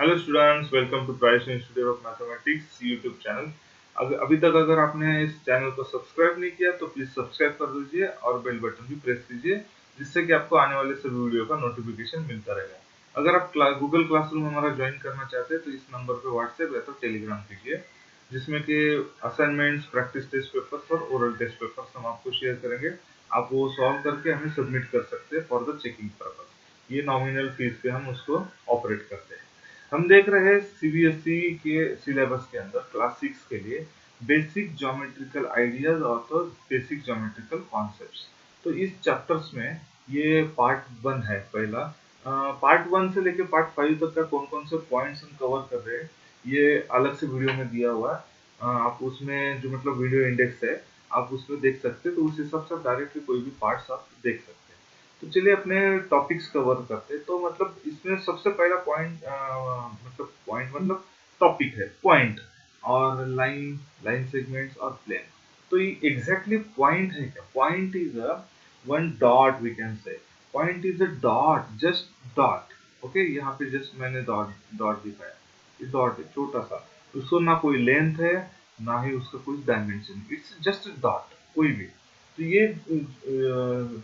Hello students, welcome to Price institute of mathematics YouTube channel. अभी तक अगर आपने इस चैनल को सब्सक्राइब नहीं किया तो प्लीज सब्सक्राइब कर दीजिए और बेल बटन भी प्रेस कीजिए, जिससे कि आपको आने वाले सभी वीडियो का नोटिफिकेशन मिलता रहेगा। अगर आप गूगल क्लासरूम हमारा ज्वाइन करना चाहते हैं तो इस नंबर पे व्हाट्सएप या तो टेलीग्राम कीजिए, जिसमें कि असाइनमेंट्स, प्रैक्टिस टेस्ट पेपर्स और ओरल टेस्ट पेपर्स हम आपको शेयर करेंगे। आप वो सॉल्व करके हमें सबमिट कर सकते हैं फॉर द चेकिंग पर्पज। ये नॉमिनल फीस पे हम उसको ऑपरेट करते हैं। हम देख रहे हैं सीबीएसई के सिलेबस के अंदर क्लास 6 के लिए बेसिक ज्योमेट्रिकल आइडियाज और तो बेसिक ज्योमेट्रिकल कॉन्सेप्ट्स। तो इस चैप्टर्स में ये पार्ट 1 है पहला। पार्ट 1 से लेके पार्ट 5 तक का कौन कौन से पॉइंट्स हम कवर कर रहे हैं ये अलग से वीडियो में दिया हुआ है। आप उसमें जो मतलब वीडियो इंडेक्स है आप उसमें देख सकते हैं, तो उस हिसाब से आप डायरेक्टली कोई भी पार्ट्स आप देख सकते हैं। तो चलिए अपने टॉपिक्स कवर करते हैं। तो मतलब इसमें सबसे पहला पॉइंट मतलब टॉपिक है पॉइंट और लाइन, लाइन सेगमेंट्स और प्लेन। तो ये एग्जैक्टली पॉइंट है क्या? Point is a one dot, we can say point is a dot, just dot. Okay, यहाँ पे जस्ट मैंने डॉट डॉट दिखाया, ये डॉट है छोटा सा, उसको ना कोई लेंथ है ना ही उसका कोई डायमेंशन, इट्स जस्ट डॉट कोई भी। तो ये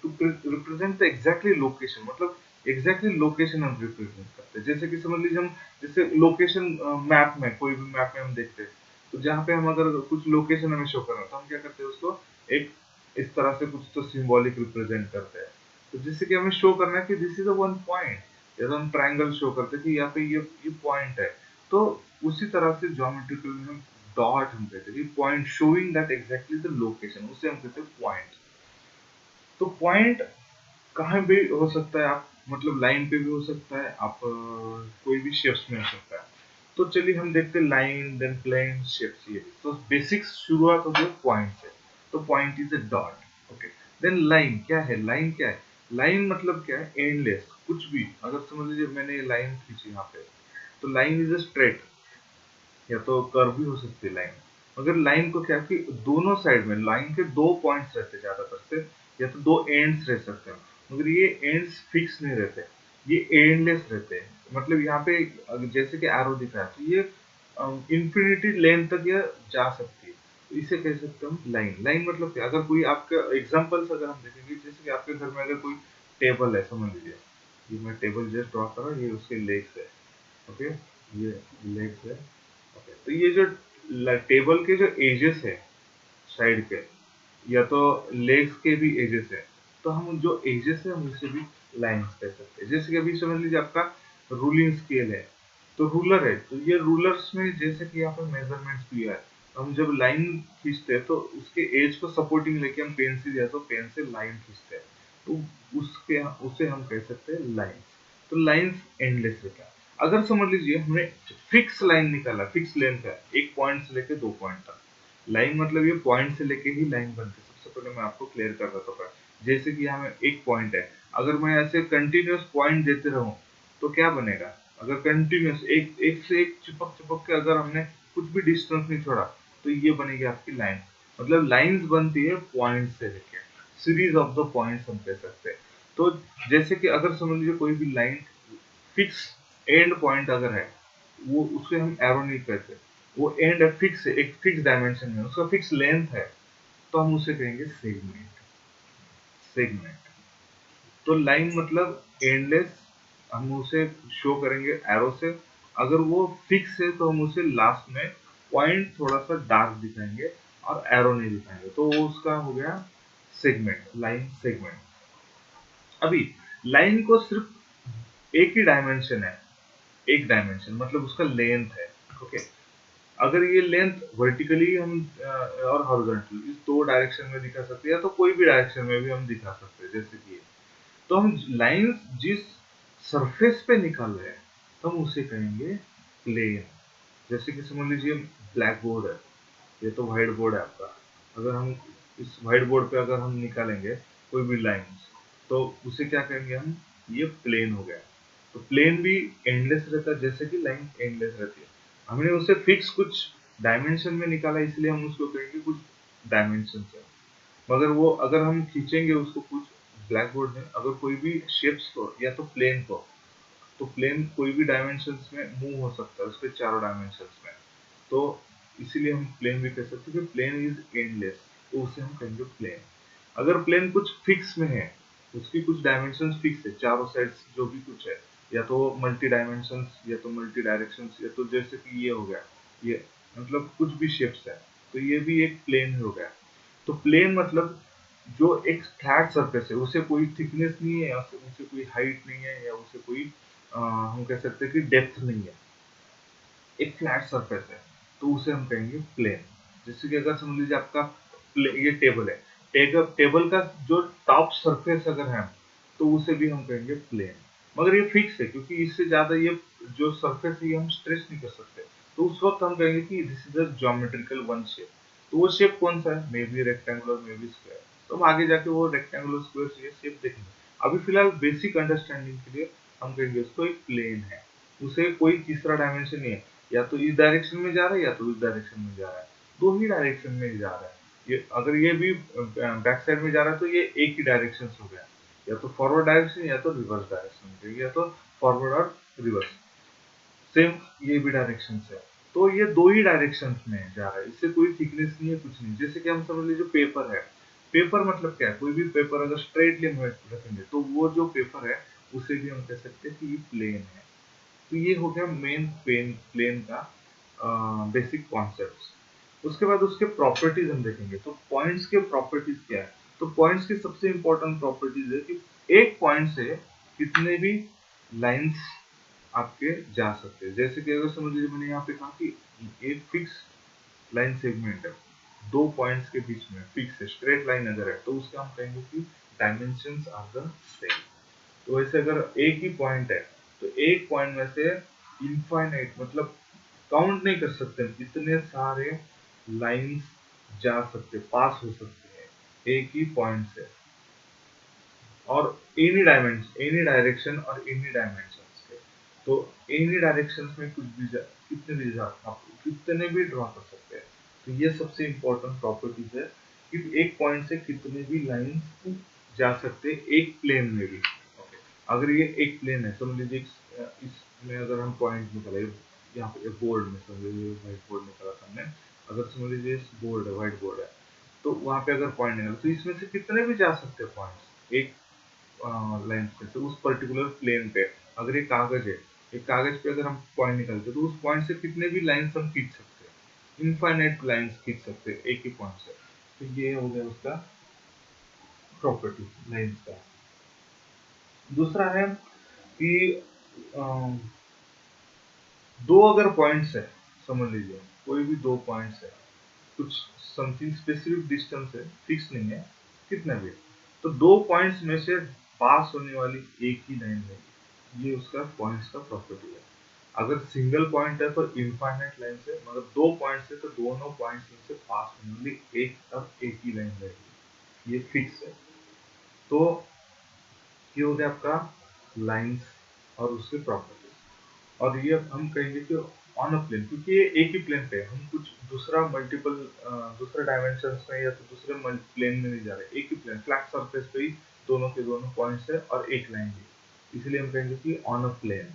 to represent the exactly location, मतलब एग्जैक्टली लोकेशन हम रिप्रेजेंट करते हैं। जैसे कि समझ लीजिए हम जैसे लोकेशन मैप में, कोई भी मैप में हम देखते हैं, तो जहाँ पे हम अगर कुछ लोकेशन हमें शो करना है तो हम क्या करते हैं, उसको एक इस तरह से कुछ तो सिंबॉलिक रिप्रेजेंट करते हैं। तो जिससे कि हमें शो करना है कि this is a one point, या तो हम ट्राइंगल शो करते हैं कि यहाँ पे ये पॉइंट है। तो उसी तरह से ज्योमेट्रिकल में डॉट हम कहते हैं, point showing that exactly the location, उसे हम कहते हैं पॉइंट। तो पॉइंट कहाँ भी हो सकता है, आप मतलब लाइन पे भी हो सकता है, आप कोई भी शेप्स में हो सकता है। तो चलिए हम देखते हैं लाइन, देन प्लेन, शेप्स। ये तो बेसिक्स शुरुआत होती है पॉइंट से। तो point is a dot. Okay, then line क्या है? लाइन क्या है? लाइन मतलब क्या है? एंडलेस, कुछ भी। अगर समझ लीजिए मैंने लाइन खींची यहाँ पे, तो लाइन इज अ स्ट्रेट, या तो कर्व भी हो सकती है लाइन। मगर लाइन को क्या कि दोनों साइड में लाइन के दो पॉइंट्स रहते ज्यादातर से, या तो दो एंड्स रह सकते हैं। मगर ये एंड्स फिक्स नहीं रहते, ये एंडलेस रहते हैं। मतलब यहाँ पे जैसे कि एरो दिखा है, तो ये इंफिनिटी लेंथ तक ये जा सकती है। तो इसे कह सकते हैं हम लाइन। लाइन मतलब क्या? अगर कोई आपका एग्जांपल्स अगर हम देखेंगे, जैसे कि आपके घर में अगर कोई टेबल है, समझ लीजिए ये मैं टेबल जस्ट ड्रॉ कर रहा हूँ, ये उसके लेग्स है। ओके, ये लेग्स है। ओके, तो ये जो टेबल के जो एजेस है साइड के, या तो लेग्स के भी एजेस है, तो हम जो एजेस है हम उसे भी लाइंस कह सकते हैं। जैसे कि अभी समझ लीजिए आपका रूलिंग स्केल है, तो रूलर है, तो ये रूलर्स में जैसे कि यहाँ पे मेजरमेंट्स दिया है, तो हम जब लाइन खींचते हैं तो उसके एज को सपोर्टिंग लेके हम पेंसिल या तो पेन से लाइन खींचते हैं, तो उसके उसे हम कह सकते हैं लाइंस। तो लाइंस एंडलेस रहता है। अगर समझ लीजिए हमने फिक्स लाइन निकाला, फिक्स लेंथ है, एक पॉइंट से लेके दो पॉइंट तक। लाइन मतलब ये पॉइंट से लेके ही लाइन बनती है। सबसे पहले मैं आपको क्लियर कर देता हूँ। जैसे कि यहाँ में एक पॉइंट है, अगर मैं ऐसे कंटिन्यूअस पॉइंट देते रहूं तो क्या बनेगा? अगर कंटिन्यूअस एक एक से एक चिपक चिपक के अगर हमने कुछ भी डिस्टेंस नहीं छोड़ा, तो ये बनेगी आपकी लाइन। मतलब लाइंस बनती है पॉइंट से लेके, सीरीज ऑफ द पॉइंट्स हम कह सकते हैं। तो जैसे कि अगर समझ लीजिए कोई भी लाइन फिक्स एंड पॉइंट अगर है, वो उसे हम एरो नहीं कहते, वो एंड है फिक्स है, एक फिक्स डायमेंशन में, उसका फिक्स लेंथ है, तो हम उसे कहेंगे सेगमेंट। सेगमेंट। तो लाइन मतलब एंडलेस, हम उसे शो करेंगे एरो से। अगर वो फिक्स है तो हम उसे लास्ट में पॉइंट थोड़ा सा डार्क दिखाएंगे और एरो नहीं दिखाएंगे, तो वो उसका हो गया सेगमेंट, लाइन सेगमेंट। अभी लाइन को सिर्फ एक ही डायमेंशन है, एक डायमेंशन मतलब उसका लेंथ है। ओके, अगर ये लेंथ वर्टिकली हम और हॉरिजॉन्टली इस दो डायरेक्शन में दिखा सकते हैं, या तो कोई भी डायरेक्शन में भी हम दिखा सकते हैं, जैसे कि तो हम लाइंस जिस सरफेस पे निकाल रहे हैं तो हम उसे कहेंगे प्लेन। जैसे कि समझ लीजिए ब्लैक बोर्ड है, ये तो व्हाइट बोर्ड है आपका। अगर हम इस व्हाइट बोर्ड पे अगर हम निकालेंगे कोई भी लाइंस, तो उसे क्या कहेंगे हम? ये प्लेन हो गया। तो प्लेन भी एंडलेस रहता है, जैसे कि लाइन एंडलेस रहती है। हमने उसे फिक्स कुछ डायमेंशन में निकाला, इसलिए हम उसको कहेंगे कुछ डायमेंशन से। मगर वो अगर हम खींचेंगे उसको कुछ ब्लैक बोर्ड में, अगर कोई भी शेप्स को या तो प्लेन को तो प्लेन कोई भी डायमेंशंस में मूव हो सकता है, उसके चारों डायमेंशंस में। तो इसीलिए हम प्लेन भी कह सकते हैं कि प्लेन इज एंडलेस, तो उसे हम कहेंगे प्लेन। अगर प्लेन कुछ फिक्स में है, उसकी कुछ डायमेंशंस फिक्स है, चारों साइड्स जो भी कुछ है, या तो मल्टी डायमेंशंस या तो मल्टी डायरेक्शंस, या तो जैसे कि ये हो गया, ये मतलब कुछ भी शेप्स है, तो ये भी एक प्लेन हो गया। तो प्लेन मतलब जो एक फ्लैट सरफेस है, उसे कोई थिकनेस नहीं है, या उसे कोई हाइट नहीं है, या उसे कोई हम कह सकते हैं कि डेप्थ नहीं है, एक फ्लैट सरफेस है, तो उसे हम कहेंगे प्लेन। जैसे कि अगर समझ लीजिए आपका ये टेबल है, टेबल का जो टॉप सरफेस अगर है, तो उसे भी हम कहेंगे प्लेन। मगर ये फिक्स है, क्योंकि इससे ज्यादा ये जो सरफेस है ये हम स्ट्रेच नहीं कर सकते, तो उस वक्त हम कहेंगे कि this is a geometrical one shape. तो वो शेप कौन सा है? May be rectangular, may be square. तो हम आगे जाके वो रेक्टेंगुलर स्क्वायर ये शेप देखेंगे। अभी फिलहाल बेसिक अंडरस्टैंडिंग के लिए हम कहेंगे उसको एक प्लेन है, उसे कोई तीसरा डायमेंशन नहीं है, या तो इस डायरेक्शन में जा रहा है या तो इस डायरेक्शन में जा रहा है, दो ही डायरेक्शन में जा रहा है। ये अगर ये भी बैक साइड में जा रहा है तो ये एक ही डायरेक्शन हो गया, या तो फॉरवर्ड डायरेक्शन या तो रिवर्स डायरेक्शन, या तो फॉरवर्ड और रिवर्स, सेम ये भी डायरेक्शन है। तो ये दो ही डायरेक्शन में जा रहा है, इससे कोई थिकनेस नहीं है, कुछ नहीं। जैसे कि हम समझ लीजिए पेपर है, पेपर मतलब क्या है, कोई भी पेपर अगर स्ट्रेटली हम रखेंगे तो वो जो पेपर है उसे भी हम कह सकते हैं कि ये प्लेन है। तो ये हो गया मेन प्लेन का बेसिक कॉन्सेप्ट। उसके बाद उसके प्रॉपर्टीज हम देखेंगे। तो पॉइंट्स के प्रॉपर्टीज क्या है? तो पॉइंट्स की सबसे इंपॉर्टेंट प्रॉपर्टीज है कि एक पॉइंट से कितने भी लाइंस आपके जा सकते हैं। जैसे कि अगर समझ लीजिए मैंने यहाँ पे कहा कि एक फिक्स लाइन सेगमेंट है, दो पॉइंट्स के बीच में फिक्स है, स्ट्रेट लाइन अगर है, तो उसका हम कहेंगे कि डायमेंशंस आर द सेम। तो वैसे अगर एक ही पॉइंट है, तो एक पॉइंट में से इनफाइनाइट मतलब काउंट नहीं कर सकते, इतने सारे लाइंस जा सकते, पास हो सकते हैं एक ही पॉइंट से, और एनी डायरेक्शन और एनी डायमेंशन के। तो एनी डायरेक्शन में कुछ भी कितने भी आप कितने भी ड्रॉ कर सकते हैं। तो ये सबसे इम्पोर्टेंट प्रॉपर्टीज है कि एक पॉइंट से कितने भी लाइंस जा सकते हैं एक प्लेन में भी। ओके, अगर ये एक प्लेन है, समझ लीजिए इसमें अगर हम पॉइंट निकाले, यहाँ पे बोर्ड में समझ लीजिए व्हाइट बोर्ड निकाला हमने, अगर समझ लीजिए बोर्ड है, व्हाइट बोर्ड है, तो वहां पे अगर पॉइंट निकाले तो इसमें से कितने भी जा सकते हैं पॉइंट्स एक लाइन से उस पर्टिकुलर प्लेन पे। अगर ये कागज है, एक कागज पे अगर हम पॉइंट निकालते हैं तो उस पॉइंट से कितने भी लाइंस हम खींच सकते हैं, इनफाइनाइट लाइंस खींच सकते हैं एक ही पॉइंट से। तो ये हो गया उसका प्रॉपर्टी लाइंस का। दूसरा है कि अम, दो अगर पॉइंट्स है, समझ लीजिए कोई भी दो पॉइंट्स है, कुछ समथिंग स्पेसिफिक डिस्टेंस है, फिक्स नहीं है कितना भी, तो दो पॉइंट्स में से पास होने वाली एक ही लाइन है, ये उसका पॉइंट्स का प्रॉपर्टी है। अगर सिंगल पॉइंट है तो इनफाइनाइट लाइन से, मगर दो पॉइंट्स है तो दोनों पॉइंट्स में से पास होने वाली एक ही लाइन रहेगी, ये फिक्स है। तो ये हो गया आपका लाइंस और उसके प्रॉपर्टीज। और ये हम कहेंगे कि ऑन अ प्लेन, क्योंकि ये एक ही प्लेन पे है, हम कुछ दूसरा मल्टीपल दूसरे डायमेंशन में या तो दूसरे प्लेन में नहीं जा रहे, एक ही प्लेन फ्लैट सरफेस पे ही दोनों के दोनों पॉइंट्स है और एक लाइन है, इसलिए हम कहेंगे कि ऑन अ प्लेन।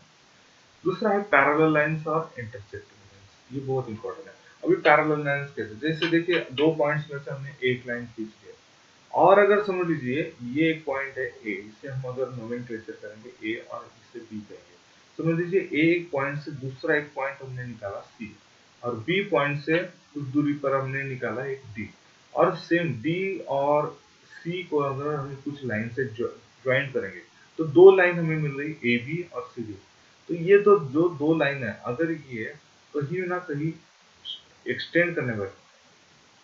दूसरा है पैरेलल लाइंस और इंटरसेक्टिंग लाइंस, ये बहुत इंपॉर्टेंट है। अभी पैरेलल लाइंस कैसे? जैसे देखिए दो पॉइंट्स में से हमने एक लाइन खींच लिया, और अगर समझ लीजिए ये एक पॉइंट है ए, इसे हम अगर नोमेनक्लेचर करेंगे ए और इसे बी कहेंगे। समझ लीजिए ए एक पॉइंट से दूसरा एक पॉइंट हमने निकाला सी, और बी पॉइंट से कुछ दूरी पर हमने निकाला एक डी, और सेम डी और सी को अगर हम कुछ लाइन से ज्वाइन करेंगे, तो दो लाइन हमें मिल रही ए बी और सी डी। तो ये तो जो दो लाइन है, अगर ये कहीं ना कहीं एक्सटेंड करने पर,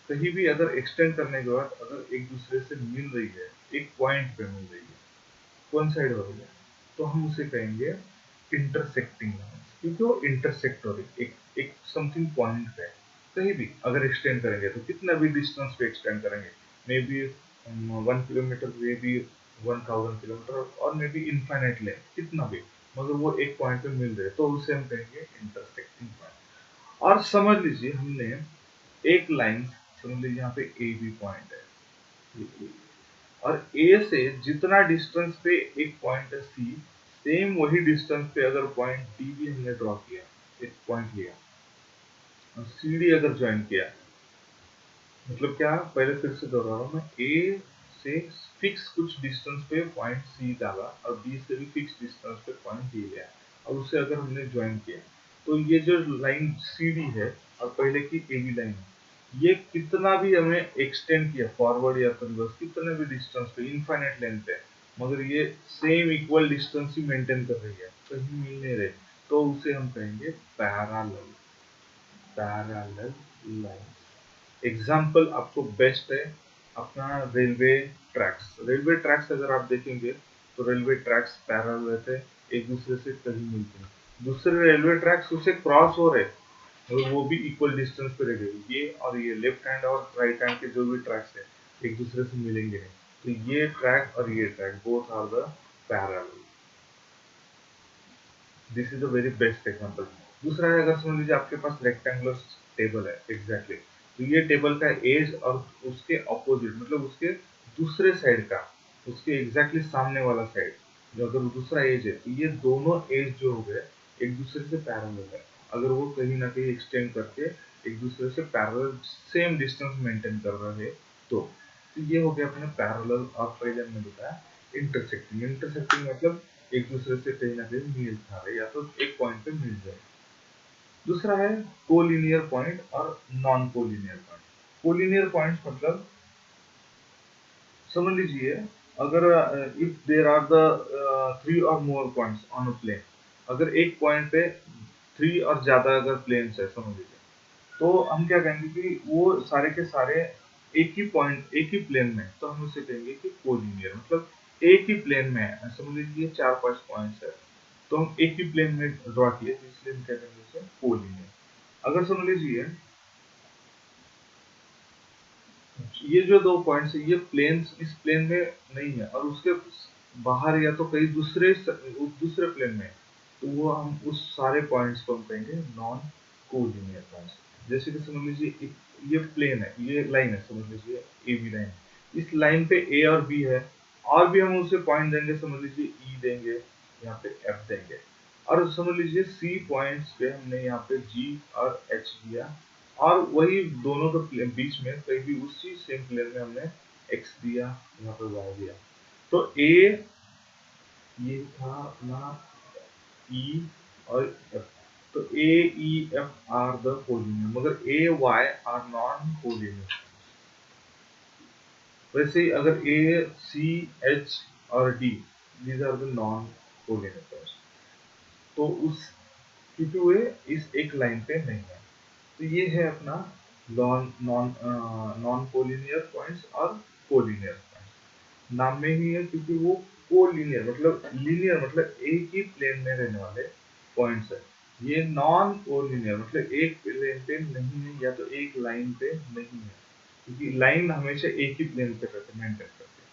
कहीं भी अगर एक्सटेंड करने के बाद अगर एक दूसरे से मिल रही है, एक पॉइंट पे मिल रही है, वन साइड हो रही है, तो हम उसे कहेंगे इंटरसेक्टिंग लाइन्स, क्योंकि वो इंटरसेक्ट हो रही है एक समथिंग पॉइंट पे। कहीं भी अगर एक्सटेंड करेंगे तो कितना भी डिस्टेंस पे एक्सटेंड करेंगे, may be 1 kilometre, may be 1000 kilometre, और मे बी इनफाइनाइट लेंथ कितना भी, मगर वो एक पॉइंट पे मिल रहे, तो उसे हम कहेंगे इंटरसेक्टिंग पॉइंट। और समझ लीजिए हमने एक लाइन, समझ लीजिए यहाँ पे ए बी पॉइंट है, और ए से जितना डिस्टेंस पे एक पॉइंट है सी, सेम वही डिस्टेंस पे अगर पॉइंट डी भी हमने ड्रॉ किया, एक पॉइंट लिया और सी डी अगर ज्वाइन किया, मतलब क्या, पहले फिर से दोहरा रहा हूँ मैं, ए से फिक्स कुछ डिस्टेंस पे पॉइंट सी डाला और बी से भी फिक्स डिस्टेंस पे पॉइंट डी लिया और उसे अगर हमने ज्वाइन किया, तो ये जो लाइन सी डी है और पहले की ए बी लाइन है, ये कितना भी हमें एक्सटेंड किया फॉरवर्ड या तो रिवर्स, कितने भी डिस्टेंस पे, इनफाइनाइट लेंथ पे, मगर ये सेम इक्वल डिस्टेंस ही मेंटेन कर रही है, कहीं मिल नहीं रहे, तो उसे हम कहेंगे पैरेलल, पैरेलल लाइन। एग्जाम्पल आपको बेस्ट है अपना रेलवे ट्रैक्स। रेलवे ट्रैक्स अगर आप देखेंगे तो रेलवे ट्रैक्स पैरेलल रहते हैं, एक दूसरे से कहीं मिलते हैं, दूसरे रेलवे ट्रैक्स उसे क्रॉस हो रहे और वो भी इक्वल डिस्टेंस पे रह गए, ये और ये लेफ्ट हैंड और राइट हैंड के जो भी ट्रैक्स है एक दूसरे से मिलेंगे नहीं, तो ये ट्रैक और ये track both are the parallel. This is the very best example. दूसरा है, अगर समझ लीजिए आपके पास रेक्टेंगुलर टेबल है, एग्जैक्टली तो ये टेबल का एज और उसके ऑपोजिट, मतलब उसके दूसरे साइड का, उसके एग्जैक्टली सामने वाला साइड, जो अगर दूसरा एज है, तो ये दोनों एज जो हो गए एक दूसरे से पैरेलल है, अगर वो कहीं ना कहीं एक्सटेंड करके एक दूसरे से पैरेलल सेम डिस्टेंस मेंटेन कर रहे हैं, तो ये हो गया अपने पैरेलल। और पहले हमने बताया इंटरसेक्टिंग, इंटरसेक्टिंग मतलब एक दूसरे से कहीं ना कहीं मेल खा रहे, या तो एक पॉइंट पे मिल जाए। दूसरा है कोलिनियर पॉइंट और non collinear point. Collinear points मतलब समझ लीजिए, अगर if there are the 3 or more points on a plane, अगर एक पॉइंट पे 3 और ज्यादा अगर प्लेन्स है समझ लीजिए, तो हम क्या कहेंगे कि वो सारे के सारे एक ही पॉइंट एक ही प्लेन में, तो हम उसे कहेंगे कि कोलिनियर, मतलब एक ही प्लेन में है। समझ लीजिए 4-5 पॉइंट्स है, तो हम एक ही प्लेन में ड्रॉ किए, तो इसलिए हम कहते हैं उसे कोलिनियर। अगर समझ लीजिए ये जो 2 पॉइंट्स है, ये प्लेन्स इस प्लेन में नहीं है और उसके बाहर या तो कहीं दूसरे प्लेन में है, तो वो हम उस सारे पॉइंट्स को हम कहेंगे नॉन कोलिनियर पॉइंट्स। जैसे कि समझ लीजिए ये प्लेन है, ये लाइन है, समझ लीजिए ए बी लाइन, इस लाइन पे ए और बी है, और भी हम उसे पॉइंट देंगे, समझ लीजिए ई देंगे, यहाँ पे एफ देंगे, और समझ लीजिए सी पॉइंट्स पे हमने यहाँ पे जी और एच दिया, और वही दोनों के बीच में कहीं भी उसी सेम प्लेन में हमने x दिया, यहाँ पे y दिया, तो a ये था अपना e और f, तो a e f are the collinear, मगर a y are non collinear. वैसे ही अगर a c h और d, these are the non collinear, तो उस क्योंकि वे इस एक लाइन पे नहीं है, तो ये है अपना non non non collinear points और कोलिनियर पॉइंट्स। नाम में ही है, क्योंकि वो कोलिनियर मतलब लीनियर, मतलब एक ही प्लेन में रहने वाले पॉइंट्स है। ये नॉन कोलिनियर मतलब एक प्लेन पे नहीं है, या तो एक लाइन पे नहीं है, क्योंकि लाइन हमेशा एक ही प्लेन पे रहते मेंटेन करते हैं।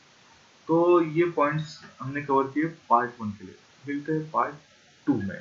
तो ये पॉइंट्स हमने कवर किए पार्ट 1 के लिए। मिलते हैं पार्ट 2 में।